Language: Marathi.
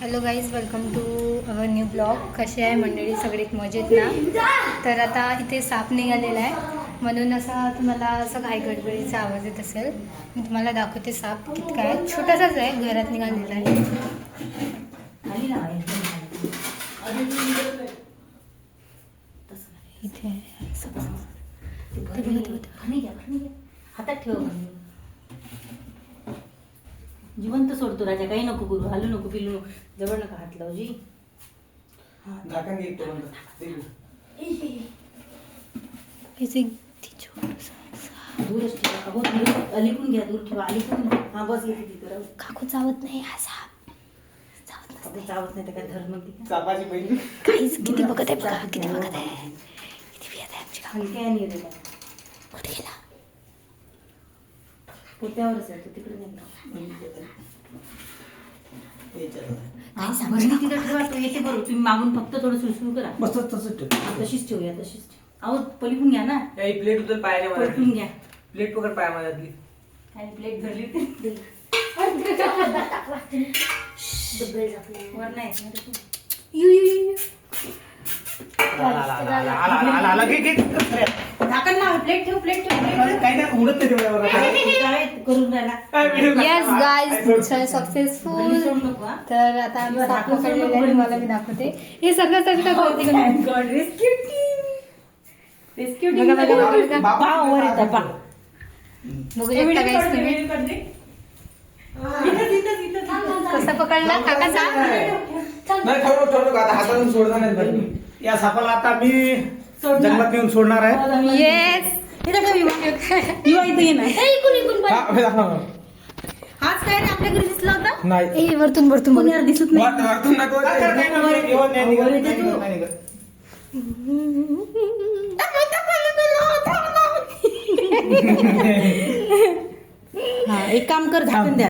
Hello guys, welcome to our new blog. कसे आहे मंडळी? सगळीत मजेत ना? तर आता इथे साप निघालेला आहे, म्हणून असा तुम्हाला असं घाई गडबडीचा आवाज येत असेल. मी तुम्हाला दाखवते साप कितका आहे. छोटासाच आहे, घरात निघालेला आहे. इथे हातात ठेव. जिवंत सोडतो राजा, काही नको करू, हालू नको, पिलू नको, जवळ नका हात लावू जी. दूरच ठेवा. अहो दूर अलीकून घ्या, दूर ठेवा, अलीकून घ्या. हा बस येते तिथं. काकू चावत नाही हा साप. चावत अगं चावत नाही तर काय धर मग ती. सापाची पहिली काहीच. किती बघत आहे बघा, किती बघत आहे, किती भियत आहे आमची काकू. हलक्या आणि येते काय कुठे गेला? पोत्यावरच आहे तो, तिकडे नाही. काही सांगू भरणी नका. तिथं ठेवा, तो येते बरोबर. तुम्ही मागून फक्त थोडं सुळसुळ करा. मस्त तसंच ठेव. तशीच ठेवूया, तशीच ठेव. अहो पलीकडून घ्या ना, एक प्लेट उचल पायाने पलटून घ्या. प्लेट पकड पाया माझ्यातली. आणि प्लेट धरली होती. वर नाही आला घे घे. झाकण लाव, प्लेट ठेव, प्लेट ठेव, प्लेट ठेव. काही नाही उडत नाही तेवढ्यावर. काय करून राहिला. Yes guys, successful. सोडू नको हा. तर आता आम्ही साप पकडलेले आहे, तुम्हाला मी दाखवते. हे सगळं सगळं वरती घेऊन गॉड, रेस्क्यू टीम. रेस्क्यू बघा, बघा, बघा, बघा. पहा वर येतं, पहा. बघू शकता गाईज तुम्ही कसा पकडला काकाचा. नाही ठेवू आता हातातून सोडणार नाही बरं मी. या सापाला आता मी जंगलात नेऊन सोडणार आहे. येस. युवा इथं ये ना. हाच काय रे आपल्या घरी दिसला होता. नाही ए वरतून वरतून बघ. कोणी दिसत नाही. वरतून नको. वर येते तू. नाही निघत. हा, एक काम कर, झाकण द्या.